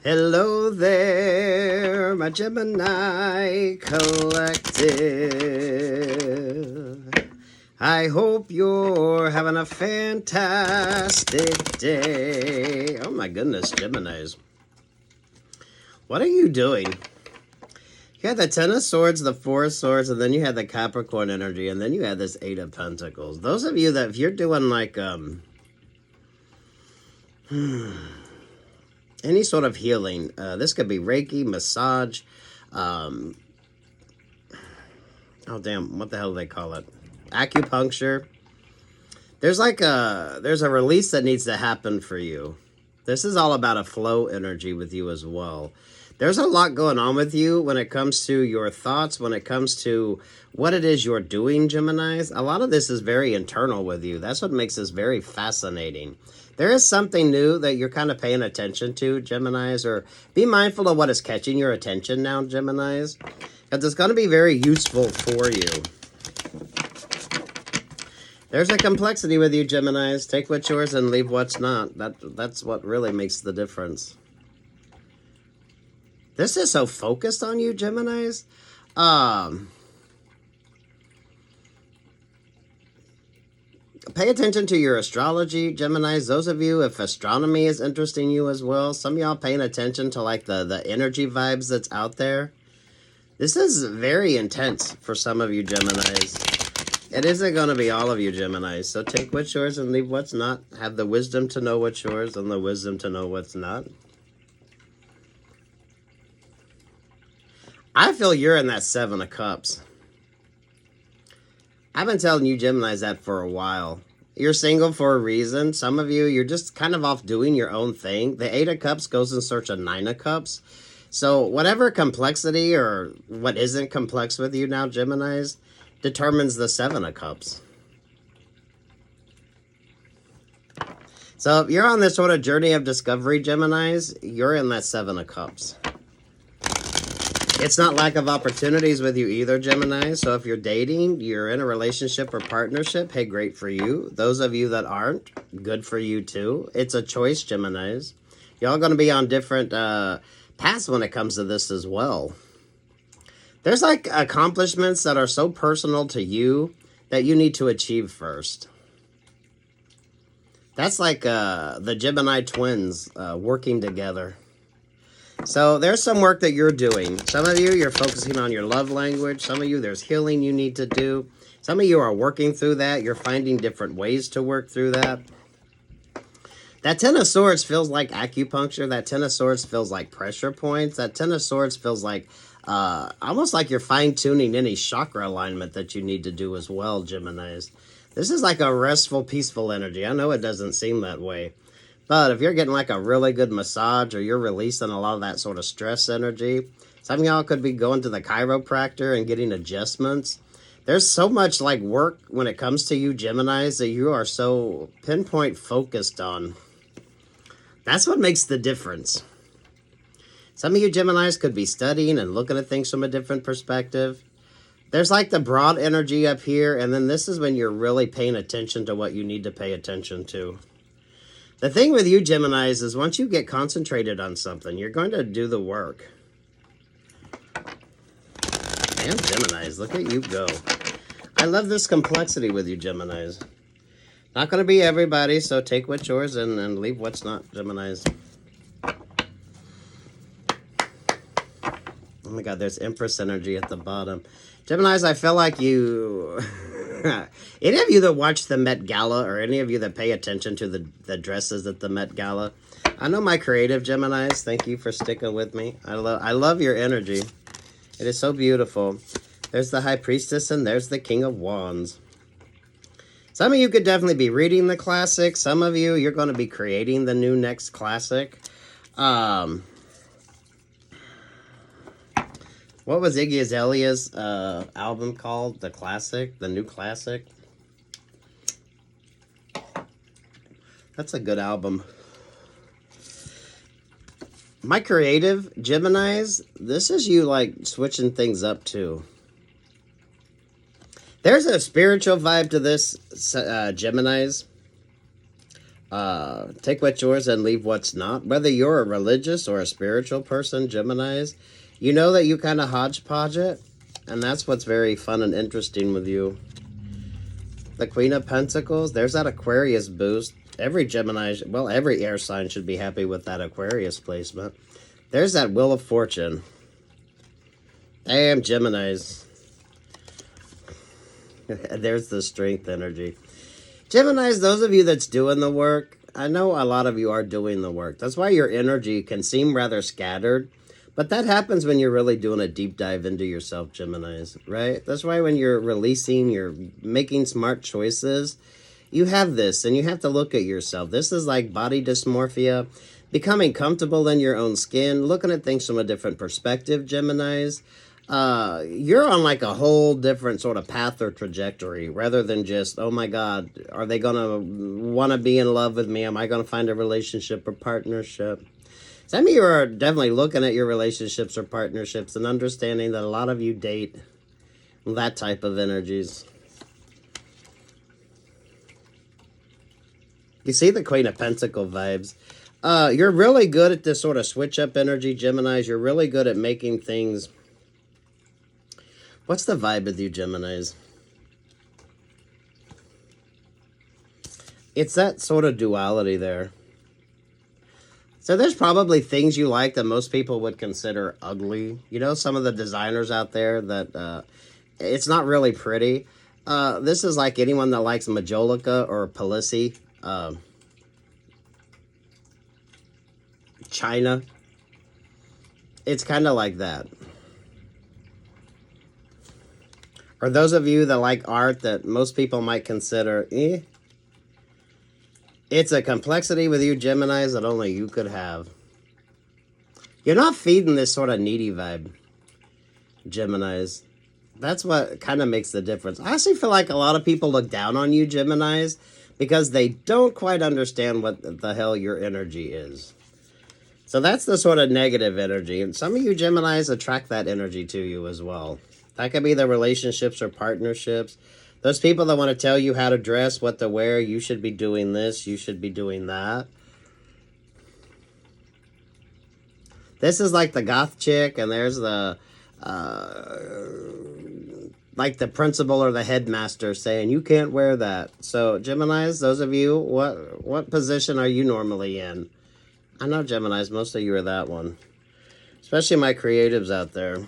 Hello there, my Gemini collective. I hope you're having a fantastic day. Oh my goodness, Geminis. What are you doing? You had the Ten of Swords, the Four of Swords, and then you had the Capricorn energy, and then you had this Eight of Pentacles. Those of you that, if you're doing like, any sort of healing. This could be Reiki, massage. Oh, damn. What the hell do they call it? Acupuncture. There's a release that needs to happen for you. This is all about a flow energy with you as well. There's a lot going on with you when it comes to your thoughts, when it comes to what it is you're doing, Geminis. A lot of this is very internal with you. That's what makes this very fascinating. There is something new that you're kind of paying attention to, Geminis, or be mindful of what is catching your attention now, Geminis, because it's going to be very useful for you. There's a complexity with you, Geminis. Take what's yours and leave what's not. That's what really makes the difference. This is so focused on you, Geminis. Pay attention to your astrology, Geminis. Those of you, if astronomy is interesting you as well, some of y'all paying attention to like the energy vibes that's out there. This is very intense for some of you, Geminis. It isn't going to be all of you, Geminis. So take what's yours and leave what's not. Have the wisdom to know what's yours and the wisdom to know what's not. I feel you're in that Seven of Cups. I've been telling you Geminis that for a while. You're single for a reason. Some of you, you're just kind of off doing your own thing. The Eight of Cups goes in search of Nine of Cups. So whatever complexity or what isn't complex with you now, Geminis, determines the Seven of Cups. So if you're on this sort of journey of discovery, Geminis, you're in that Seven of Cups. It's not lack of opportunities with you either, Gemini. So if you're dating, you're in a relationship or partnership, hey, great for you. Those of you that aren't, good for you too. It's a choice, Geminis. Y'all going to be on different paths when it comes to this as well. There's like accomplishments that are so personal to you that you need to achieve first. That's like the Gemini twins working together. So there's some work that you're doing. Some of you, you're focusing on your love language. Some of you, there's healing you need to do. Some of you are working through that. You're finding different ways to work through that. That Ten of Swords feels like acupuncture. That Ten of Swords feels like pressure points. That Ten of Swords feels like almost like you're fine-tuning any chakra alignment that you need to do as well, Geminis. This is like a restful, peaceful energy. I know it doesn't seem that way. But if you're getting like a really good massage or you're releasing a lot of that sort of stress energy, some of y'all could be going to the chiropractor and getting adjustments. There's so much like work when it comes to you, Geminis, that you are so pinpoint focused on. That's what makes the difference. Some of you Geminis could be studying and looking at things from a different perspective. There's like the broad energy up here, and then this is when you're really paying attention to what you need to pay attention to. The thing with you, Geminis, is once you get concentrated on something, you're going to do the work. Damn, Geminis, look at you go. I love this complexity with you, Geminis. Not going to be everybody, so take what's yours and leave what's not, Geminis. Oh my God, there's Empress energy at the bottom. Geminis, I feel like you... Any of you that watch the Met Gala or any of you that pay attention to the dresses at the Met Gala, I know my creative Geminis, thank you for sticking with me. I love your energy. It is so beautiful. There's the High Priestess and there's the King of Wands. Some of you could definitely be reading the classic. Some of you, you're going to be creating the new next classic. What was Iggy Azalea's album called? The Classic? The New Classic? That's a good album. My creative Geminis, this is you like switching things up too. There's a spiritual vibe to this, Geminis. Take what's yours and leave what's not. Whether you're a religious or a spiritual person, Geminis, you know that you kind of hodgepodge it. And that's what's very fun and interesting with you. The Queen of Pentacles, there's that Aquarius boost. Every Gemini, well, every air sign should be happy with that Aquarius placement. There's that Wheel of Fortune. Damn, Geminis. There's the strength energy. Geminis, those of you that's doing the work, I know a lot of you are doing the work. That's why your energy can seem rather scattered. But that happens when you're really doing a deep dive into yourself, Geminis, right? That's why when you're releasing, you're making smart choices, you have this, and you have to look at yourself. This is like body dysmorphia, becoming comfortable in your own skin, looking at things from a different perspective, Geminis. You're on like a whole different sort of path or trajectory, rather than just, oh my God, are they going to want to be in love with me? Am I going to find a relationship or partnership? Some of you are definitely looking at your relationships or partnerships and understanding that a lot of you date that type of energies. You see the Queen of Pentacle vibes. You're really good at this sort of switch up energy, Geminis. You're really good at making things. What's the vibe with you, Geminis? It's that sort of duality there. So there's probably things you like that most people would consider ugly. You know, some of the designers out there that it's not really pretty. This is like anyone that likes Majolica or Palissy. China. It's kind of like that. Or those of you that like art that most people might consider, It's a complexity with you, Geminis, that only you could have. You're not feeding this sort of needy vibe, Geminis. That's what kind of makes the difference. I actually feel like a lot of people look down on you, Geminis, because they don't quite understand what the hell your energy is. So that's the sort of negative energy. And some of you Geminis attract that energy to you as well. That could be the relationships or partnerships. Those people that want to tell you how to dress, what to wear, you should be doing this, you should be doing that. This is like the goth chick, and there's the, like the principal or the headmaster saying, you can't wear that. So, Geminis, those of you, what position are you normally in? I know, Geminis, most of you are that one. Especially my creatives out there.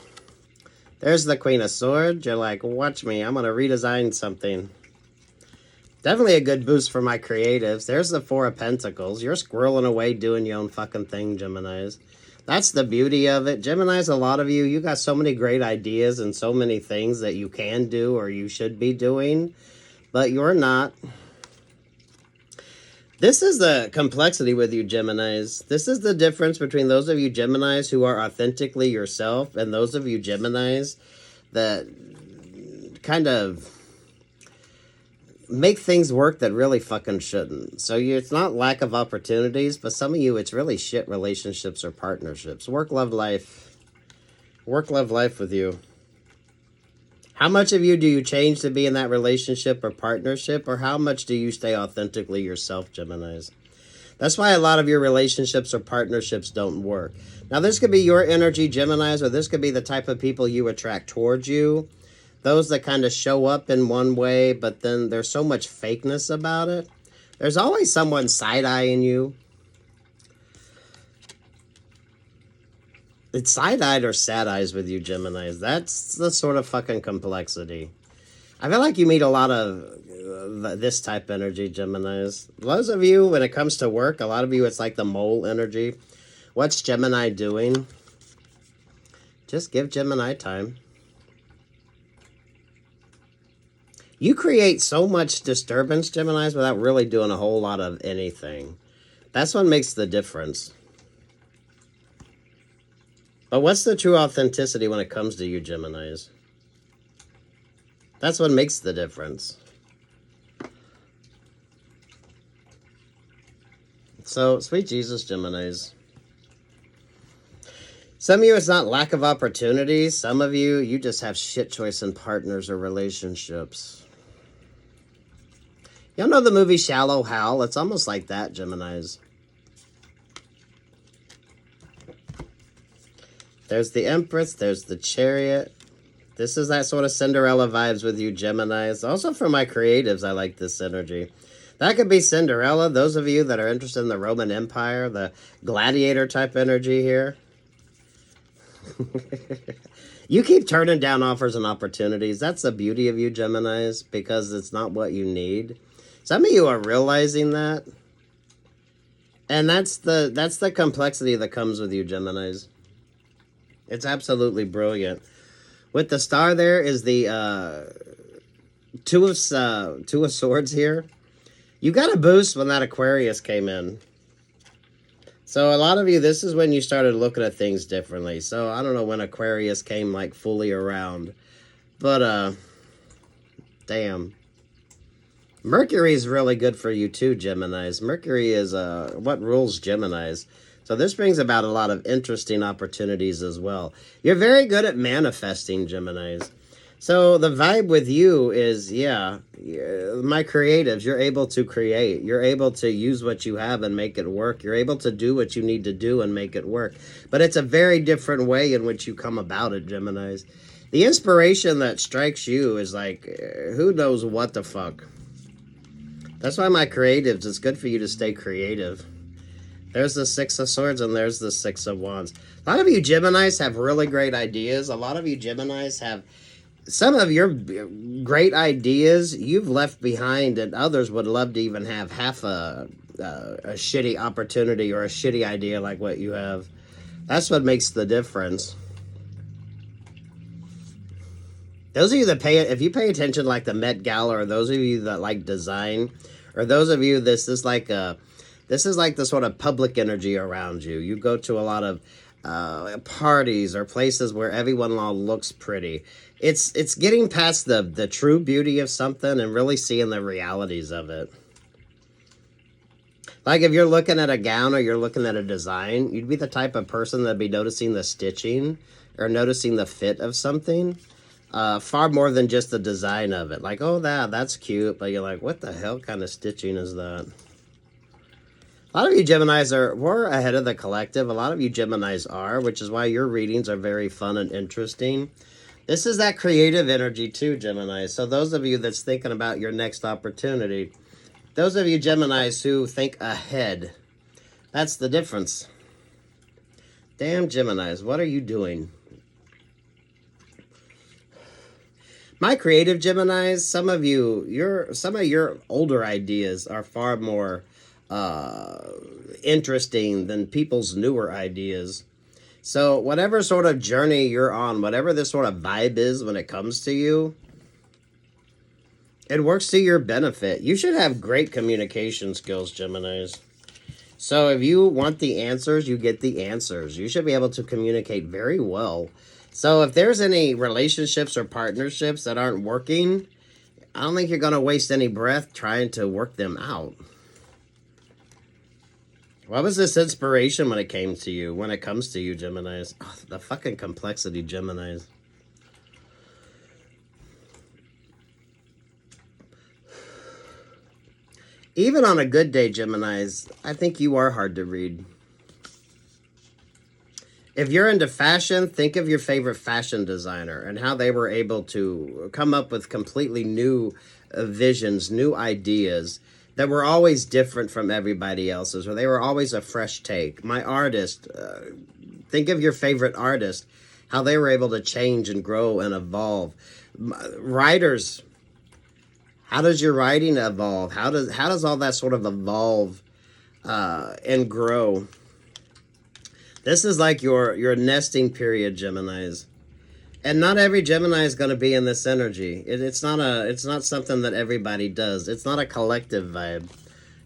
There's the Queen of Swords. You're like, watch me. I'm going to redesign something. Definitely a good boost for my creatives. There's the Four of Pentacles. You're squirreling away doing your own fucking thing, Geminis. That's the beauty of it. Geminis, a lot of you, you got so many great ideas and so many things that you can do or you should be doing, but you're not. This is the complexity with you, Geminis. This is the difference between those of you Geminis who are authentically yourself and those of you Geminis that kind of make things work that really fucking shouldn't. So it's not lack of opportunities, but some of you, it's really shit relationships or partnerships. Work, love, life. Work, love, life with you. How much of you do you change to be in that relationship or partnership, or how much do you stay authentically yourself, Geminis? That's why a lot of your relationships or partnerships don't work. Now, this could be your energy, Geminis, or this could be the type of people you attract towards you. Those that kind of show up in one way, but then there's so much fakeness about it. There's always someone side-eyeing you. It's side-eyed or sad eyes with you, Geminis. That's the sort of fucking complexity. I feel like you meet a lot of this type energy, Geminis. Those of you, when it comes to work, a lot of you, it's like the mole energy. What's Gemini doing? Just give Gemini time. You create so much disturbance, Geminis, without really doing a whole lot of anything. That's what makes the difference. But what's the true authenticity when it comes to you, Geminis? That's what makes the difference. So, sweet Jesus, Geminis. Some of you, it's not lack of opportunities. Some of you, you just have shit choice in partners or relationships. Y'all know the movie Shallow Hal? It's almost like that, Geminis. There's the Empress. There's the Chariot. This is that sort of Cinderella vibes with you, Geminis. Also for my creatives, I like this energy. That could be Cinderella. Those of you that are interested in the Roman Empire, the gladiator type energy here. You keep turning down offers and opportunities. That's the beauty of you, Geminis, because it's not what you need. Some of you are realizing that. And that's the complexity that comes with you, Geminis. It's absolutely brilliant. With the star there is the two of Swords here. You got a boost when that Aquarius came in. So a lot of you, this is when you started looking at things differently. So I don't know when Aquarius came like fully around. But damn. Mercury is really good for you too, Geminis. Mercury is what rules Geminis. So this brings about a lot of interesting opportunities as well. You're very good at manifesting, Geminis. So the vibe with you is, yeah, my creatives, you're able to create. You're able to use what you have and make it work. You're able to do what you need to do and make it work. But it's a very different way in which you come about it, Geminis. The inspiration that strikes you is like, who knows what the fuck. That's why my creatives, it's good for you to stay creative. There's the Six of Swords and there's the Six of Wands. A lot of you Geminis have really great ideas. A lot of you Geminis have some of your great ideas you've left behind, and others would love to even have half a shitty opportunity or a shitty idea like what you have. That's what makes the difference. Those of you that if you pay attention like the Met Gala, or those of you that like design, or those of you, this is like the sort of public energy around you. You go to a lot of parties or places where everyone all looks pretty. It's getting past the true beauty of something and really seeing the realities of it. Like if you're looking at a gown or you're looking at a design, you'd be the type of person that'd be noticing the stitching or noticing the fit of something. Far more than just the design of it. Like, oh, that's cute. But you're like, what the hell kind of stitching is that? A lot of you Geminis we're ahead of the collective. A lot of you Geminis are, which is why your readings are very fun and interesting. This is that creative energy too, Geminis. So those of you that's thinking about your next opportunity, those of you Geminis who think ahead, that's the difference. Damn Geminis, what are you doing? My creative Geminis, some of your older ideas are far more interesting than people's newer ideas. So whatever sort of journey you're on, whatever this sort of vibe is when it comes to you, it works to your benefit. You should have great communication skills, Geminis. So if you want the answers, you get the answers. You should be able to communicate very well. So if there's any relationships or partnerships that aren't working, I don't think you're going to waste any breath trying to work them out. What was this inspiration when it comes to you, Geminis? Oh, the fucking complexity, Geminis. Even on a good day, Geminis, I think you are hard to read. If you're into fashion, think of your favorite fashion designer and how they were able to come up with completely new visions, new ideas that were always different from everybody else's, or they were always a fresh take. My artist, think of your favorite artist, how they were able to change and grow and evolve. Writers, how does your writing evolve? How does all that sort of evolve and grow? This is like your nesting period, Geminis. And not every Gemini is going to be in this energy. It's not something that everybody does. It's not a collective vibe.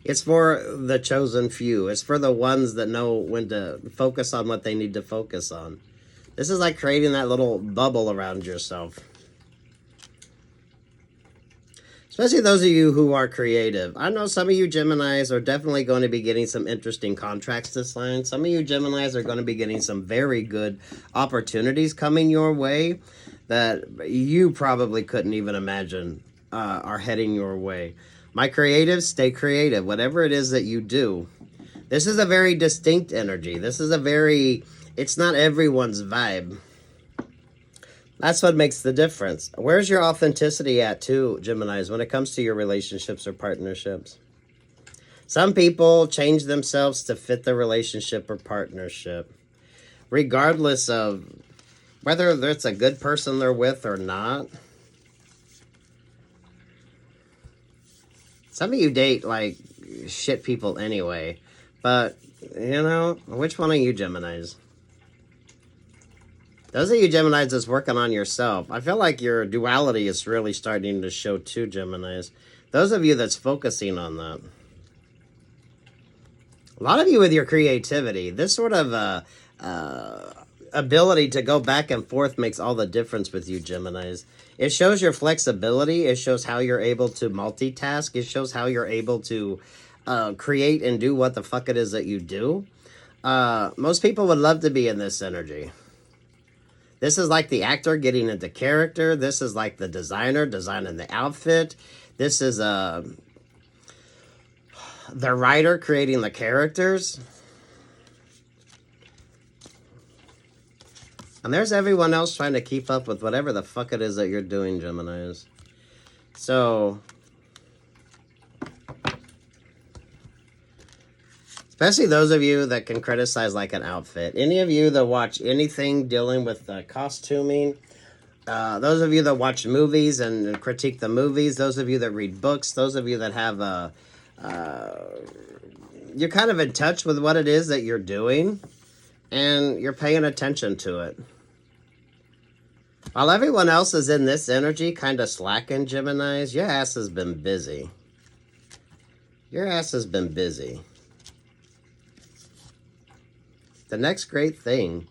It's for the chosen few. It's for the ones that know when to focus on what they need to focus on. This is like creating that little bubble around yourself. Especially those of you who are creative. I know some of you Geminis are definitely going to be getting some interesting contracts to sign. Some of you Geminis are going to be getting some very good opportunities coming your way that you probably couldn't even imagine are heading your way. My creatives, stay creative. Whatever it is that you do. This is a very distinct energy. This is a very... It's not everyone's vibe. That's what makes the difference. Where's your authenticity at too, Geminis, when it comes to your relationships or partnerships? Some people change themselves to fit the relationship or partnership, regardless of whether it's a good person they're with or not. Some of you date like shit people anyway, but you know, which one are you, Geminis? Those of you Geminis that's working on yourself, I feel like your duality is really starting to show too, Geminis. Those of you that's focusing on that. A lot of you with your creativity, this sort of ability to go back and forth makes all the difference with you, Geminis. It shows your flexibility. It shows how you're able to multitask. It shows how you're able to create and do what the fuck it is that you do. Most people would love to be in this energy. This is like the actor getting into character. This is like the designer designing the outfit. This is the writer creating the characters. And there's everyone else trying to keep up with whatever the fuck it is that you're doing, Geminis. So, especially those of you that can criticize like an outfit. Any of you that watch anything dealing with costuming. Those of you that watch movies and critique the movies. Those of you that read books. Those of you that have you're kind of in touch with what it is that you're doing. And you're paying attention to it. While everyone else is in this energy, kind of slacking, Geminis, your ass has been busy. Your ass has been busy. The next great thing.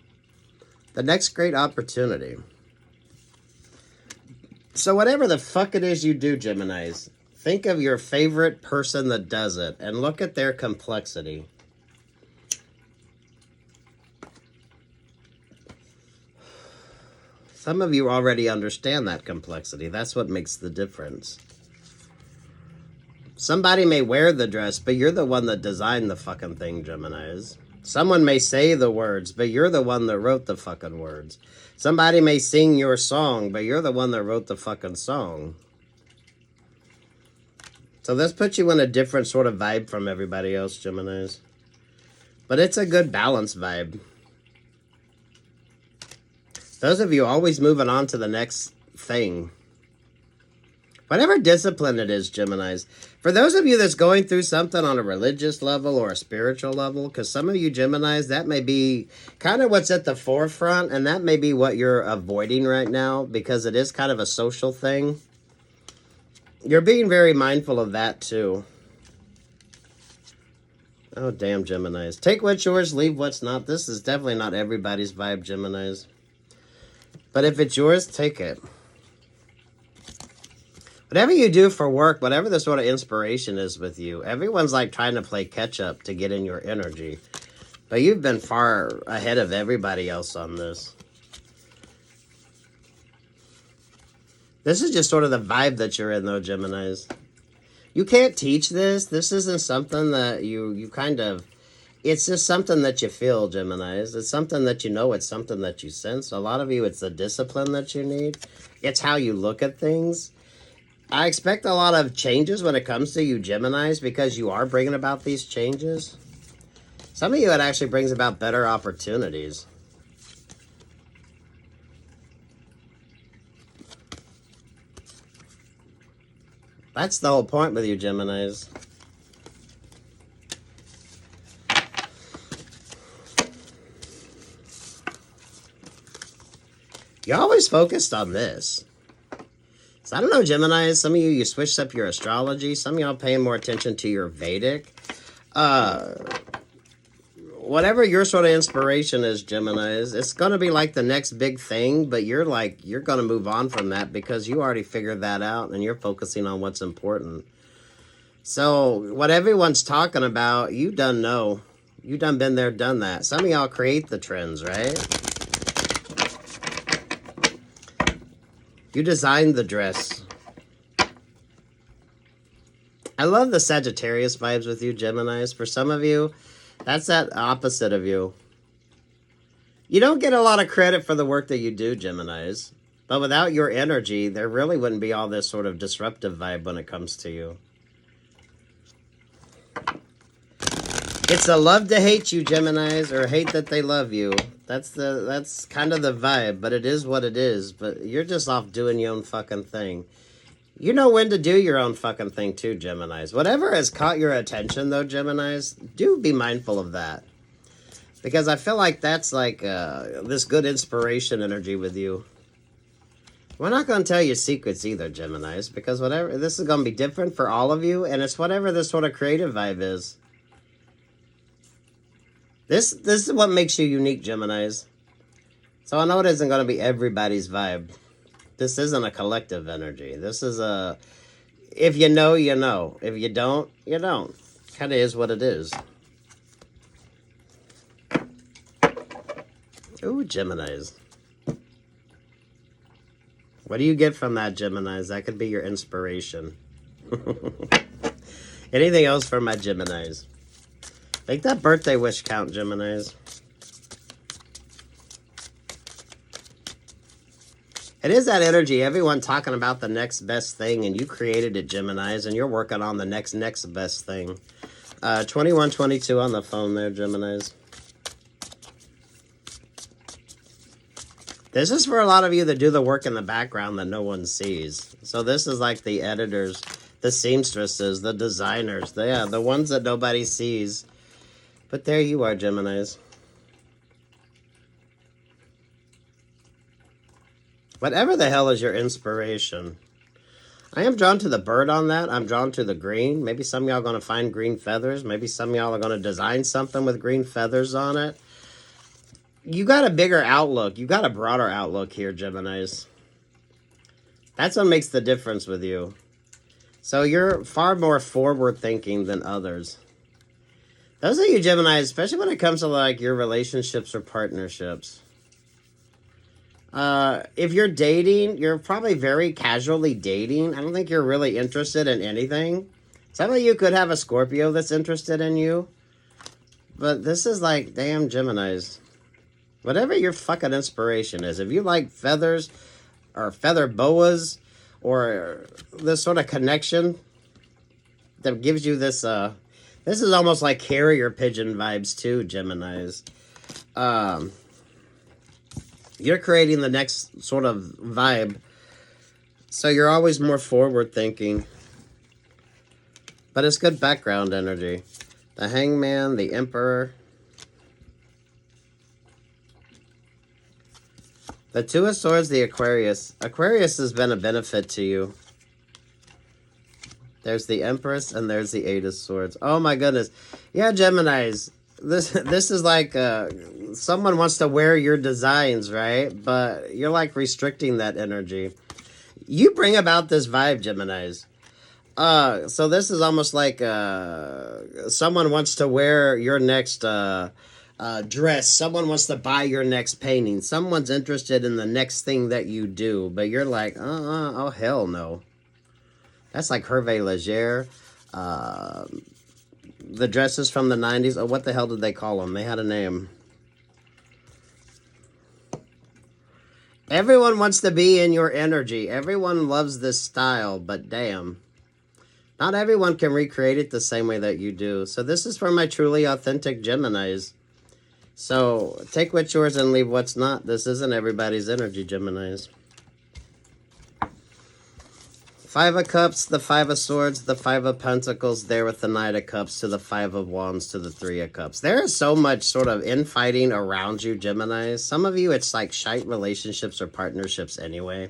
The next great opportunity. So whatever the fuck it is you do, Geminis, think of your favorite person that does it and look at their complexity. Some of you already understand that complexity. That's what makes the difference. Somebody may wear the dress, but you're the one that designed the fucking thing, Geminis. Someone may say the words, but you're the one that wrote the fucking words. Somebody may sing your song, but you're the one that wrote the fucking song. So this puts you in a different sort of vibe from everybody else, Geminis. But it's a good balanced vibe. Those of you always moving on to the next thing. Whatever discipline it is, Geminis. For those of you that's going through something on a religious level or a spiritual level, because some of you Geminis, that may be kind of what's at the forefront, and that may be what you're avoiding right now, because it is kind of a social thing. You're being very mindful of that, too. Oh, damn, Geminis. Take what's yours, leave what's not. This is definitely not everybody's vibe, Geminis. But if it's yours, take it. Whatever you do for work, whatever the sort of inspiration is with you, everyone's like trying to play catch up to get in your energy. But you've been far ahead of everybody else on this. This is just sort of the vibe that you're in, though, Geminis. You can't teach this. This isn't something that you kind of... It's just something that you feel, Geminis. It's something that you know. It's something that you sense. A lot of you, it's the discipline that you need. It's how you look at things. I expect a lot of changes when it comes to you, Geminis, because you are bringing about these changes. Some of you, it actually brings about better opportunities. That's the whole point with you, Geminis. You're always focused on this. So I don't know, Geminis, some of you switched up your astrology. Some of y'all paying more attention to your Vedic. Whatever your sort of inspiration is, Geminis, it's going to be like the next big thing, but you're going to move on from that because you already figured that out and you're focusing on what's important. So what everyone's talking about, you done know. You done been there, done that. Some of y'all create the trends, right? You designed the dress. I love the Sagittarius vibes with you, Geminis. For some of you, that's that opposite of you. You don't get a lot of credit for the work that you do, Geminis. But without your energy, there really wouldn't be all this sort of disruptive vibe when it comes to you. It's a love to hate you, Geminis, or hate that they love you. That's kind of the vibe, but it is what it is. But you're just off doing your own fucking thing. You know when to do your own fucking thing too, Geminis. Whatever has caught your attention, though, Geminis, do be mindful of that. Because I feel like that's like this good inspiration energy with you. We're not going to tell you secrets either, Geminis, because whatever, this is going to be different for all of you, and it's whatever this sort of creative vibe is. This is what makes you unique, Geminis. So I know it isn't going to be everybody's vibe. This isn't a collective energy. This is a, if you know, you know. If you don't, you don't. Kind of is what it is. Ooh, Geminis. What do you get from that, Geminis? That could be your inspiration. Anything else for my Geminis? Make that birthday wish count, Geminis. It is that energy. Everyone talking about the next best thing, and you created it, Geminis, and you're working on the next best thing. 2122 on the phone there, Geminis. This is for a lot of you that do the work in the background that no one sees. So this is like the editors, the seamstresses, the designers, the ones that nobody sees. But there you are, Geminis. Whatever the hell is your inspiration. I am drawn to the bird on that. I'm drawn to the green. Maybe some of y'all are going to find green feathers. Maybe some of y'all are going to design something with green feathers on it. You got a bigger outlook. You got a broader outlook here, Geminis. That's what makes the difference with you. So you're far more forward thinking than others. Those of you Geminis, especially when it comes to like your relationships or partnerships. If you're dating, you're probably very casually dating. I don't think you're really interested in anything. Some of you could have a Scorpio that's interested in you. But this is like, damn, Geminis. Whatever your fucking inspiration is. If you like feathers or feather boas or this sort of connection that gives you this, this is almost like carrier pigeon vibes too, Geminis. You're creating the next sort of vibe. So you're always more forward thinking. But it's good background energy. The Hangman, the Emperor. The Two of Swords, the Aquarius. Aquarius has been a benefit to you. There's the Empress and there's the Eight of Swords. Oh my goodness. Yeah, Geminis. This is like someone wants to wear your designs, right? But you're like restricting that energy. You bring about this vibe, Geminis. So this is almost like someone wants to wear your next dress. Someone wants to buy your next painting. Someone's interested in the next thing that you do. But you're like, oh, hell no. That's like Hervé Leger. The dresses from the 90s. Oh, what the hell did they call them? They had a name. Everyone wants to be in your energy. Everyone loves this style, but damn. Not everyone can recreate it the same way that you do. So this is for my truly authentic Geminis. So take what's yours and leave what's not. This isn't everybody's energy, Geminis. Five of Cups, the Five of Swords, the Five of Pentacles, there with the Knight of Cups, to the Five of Wands, to the Three of Cups. There is so much sort of infighting around you, Geminis. Some of you, it's like shite relationships or partnerships anyway.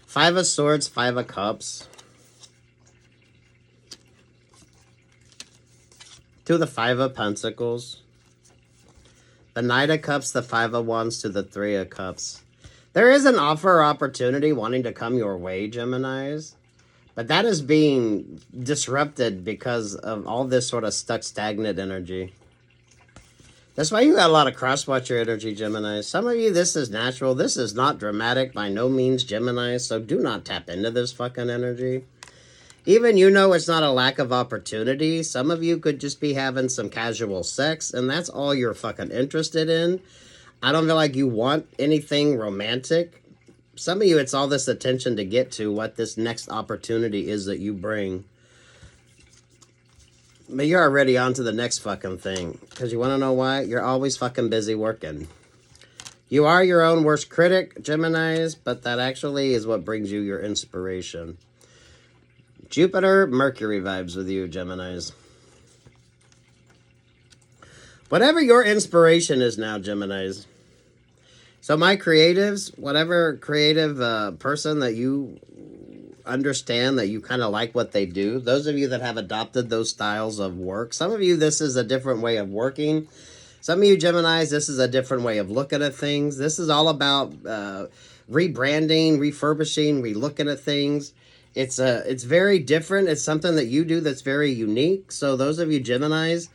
Five of Swords, Five of Cups. To the Five of Pentacles. The Knight of Cups, the Five of Wands, to the Three of Cups. There is an offer or opportunity wanting to come your way, Geminis. But that is being disrupted because of all this sort of stuck, stagnant energy. That's why you got a lot of cross-watcher energy, Gemini. Some of you, this is natural. This is not dramatic by no means, Gemini. So do not tap into this fucking energy. Even you know it's not a lack of opportunity. Some of you could just be having some casual sex, and that's all you're fucking interested in. I don't feel like you want anything romantic. Some of you, it's all this attention to get to what this next opportunity is that you bring. But you're already on to the next fucking thing. Because you want to know why? You're always fucking busy working. You are your own worst critic, Geminis, but that actually is what brings you your inspiration. Jupiter, Mercury vibes with you, Geminis. Whatever your inspiration is now, Geminis. So my creatives, whatever creative person that you understand that you kind of like what they do, those of you that have adopted those styles of work, some of you, this is a different way of working. Some of you Geminis, this is a different way of looking at things. This is all about rebranding, refurbishing, relooking at things. It's very different. It's something that you do that's very unique. So those of you Geminis,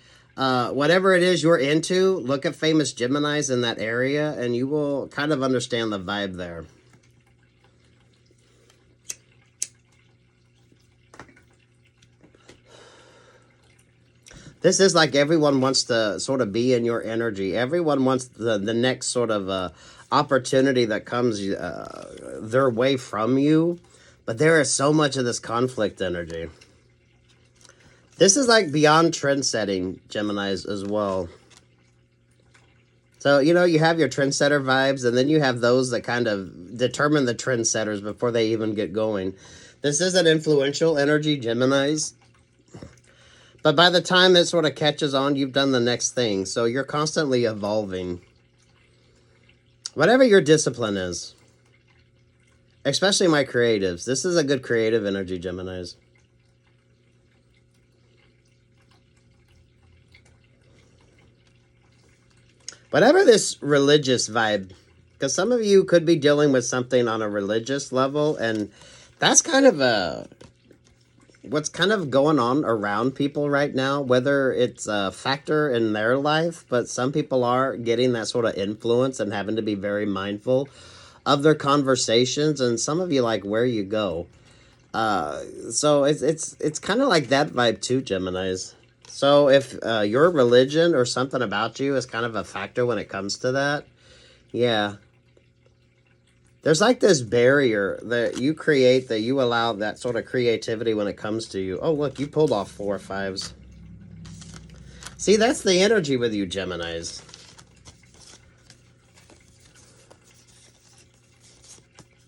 whatever it is you're into, look at famous Geminis in that area and you will kind of understand the vibe there. This is like everyone wants to sort of be in your energy. Everyone wants the next sort of opportunity that comes their way from you. But there is so much of this conflict energy. This is like beyond trend setting, Geminis, as well. So, you know, you have your trendsetter vibes, and then you have those that kind of determine the trendsetters before they even get going. This is an influential energy, Geminis. But by the time it sort of catches on, you've done the next thing. So you're constantly evolving. Whatever your discipline is. Especially my creatives. This is a good creative energy, Geminis. Whatever this religious vibe, because some of you could be dealing with something on a religious level, and that's kind of what's kind of going on around people right now, whether it's a factor in their life, but some people are getting that sort of influence and having to be very mindful of their conversations, and some of you like where you go. So it's kind of like that vibe too, Geminis. So if your religion or something about you is kind of a factor when it comes to that, yeah. There's like this barrier that you create, that you allow that sort of creativity when it comes to you. Oh, look, you pulled off 4 5s. See, that's the energy with you, Geminis.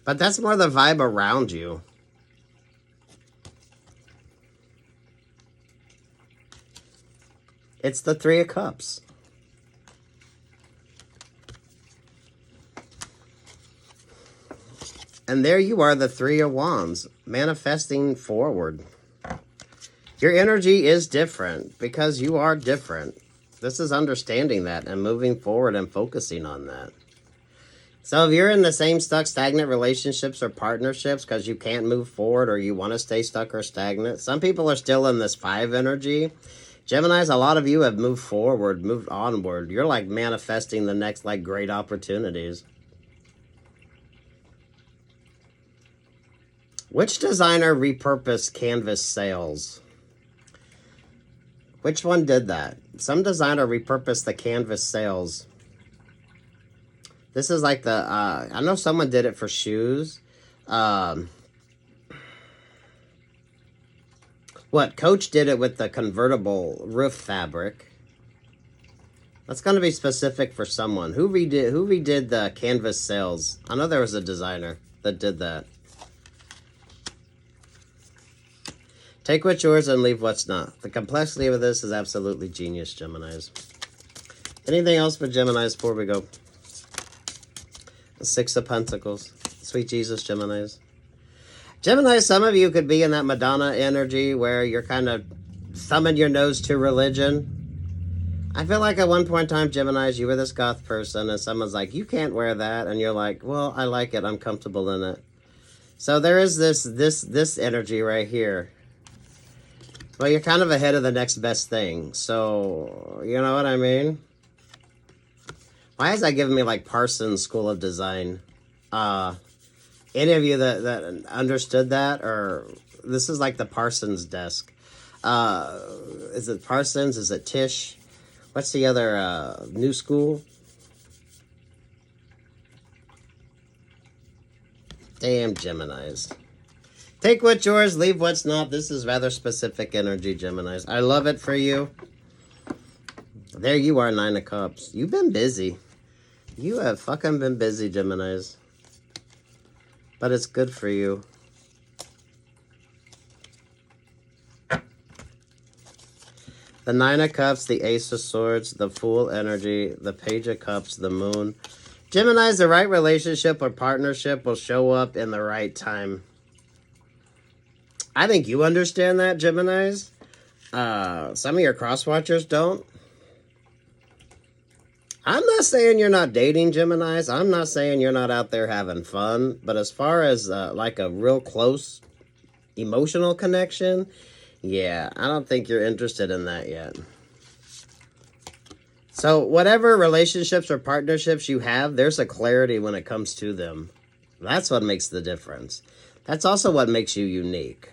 But that's more the vibe around you. It's the 3 of Cups. And there you are, the 3 of Wands, manifesting forward. Your energy is different because you are different. This is understanding that and moving forward and focusing on that. So if you're in the same stuck, stagnant relationships or partnerships because you can't move forward or you want to stay stuck or stagnant, some people are still in this 5 energy. Geminis, a lot of you have moved forward, moved onward. You're like manifesting the next like great opportunities. Which designer repurposed canvas sails? Which one did that? Some designer repurposed the canvas sails. This is like the, I know someone did it for shoes. What, Coach did it with the convertible roof fabric. That's going to be specific for someone. Who redid the canvas sails? I know there was a designer that did that. Take what's yours and leave what's not. The complexity of this is absolutely genius, Geminis. Anything else for Geminis before we go? The 6 of Pentacles. Sweet Jesus, Geminis. Gemini, some of you could be in that Madonna energy where you're kind of thumbing your nose to religion. I feel like at one point in time, Geminis, you were this goth person and someone's like, you can't wear that. And you're like, well, I like it. I'm comfortable in it. So there is this energy right here. Well, you're kind of ahead of the next best thing. So, you know what I mean? Why is that giving me like Parsons School of Design? Any of you that understood that or this is like the Parsons desk. Is it Parsons? Is it Tisch? What's the other new school? Damn Geminis. Take what's yours, leave what's not. This is rather specific energy, Geminis. I love it for you. There you are, 9 of Cups. You've been busy. You have fucking been busy, Geminis. But it's good for you. The 9 of Cups, the Ace of Swords, the Fool energy, the Page of Cups, the Moon. Geminis, the right relationship or partnership will show up in the right time. I think you understand that, Geminis. Some of your cross-watchers don't. I'm not saying you're not dating, Geminis. I'm not saying you're not out there having fun. But as far as like a real close emotional connection, yeah, I don't think you're interested in that yet. So whatever relationships or partnerships you have, there's a clarity when it comes to them. That's what makes the difference. That's also what makes you unique.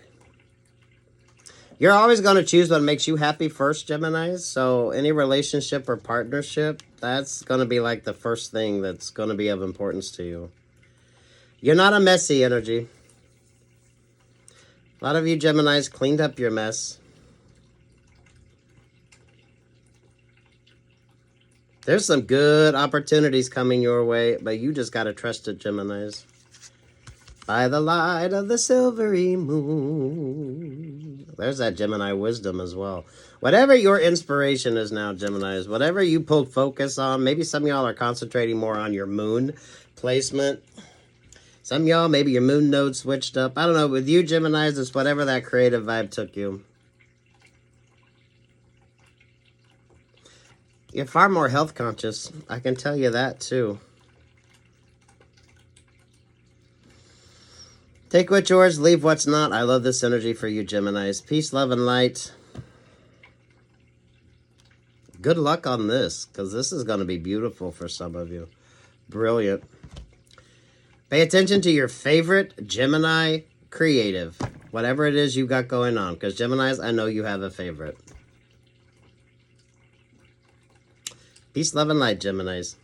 You're always going to choose what makes you happy first, Geminis. So any relationship or partnership, that's going to be like the first thing that's going to be of importance to you. You're not a messy energy. A lot of you Geminis cleaned up your mess. There's some good opportunities coming your way, but you just got to trust it, Geminis. By the light of the silvery moon. There's that Gemini wisdom as well. Whatever your inspiration is now, Geminis, whatever you pulled focus on, maybe some of y'all are concentrating more on your moon placement. Some of y'all, maybe your moon node switched up. I don't know. With you, Geminis, it's whatever that creative vibe took you. You're far more health conscious. I can tell you that, too. Take what's yours, leave what's not. I love this energy for you, Geminis. Peace, love, and light. Good luck on this, because this is going to be beautiful for some of you. Brilliant. Pay attention to your favorite Gemini creative. Whatever it is you got going on. Because Geminis, I know you have a favorite. Peace, love, and light, Geminis.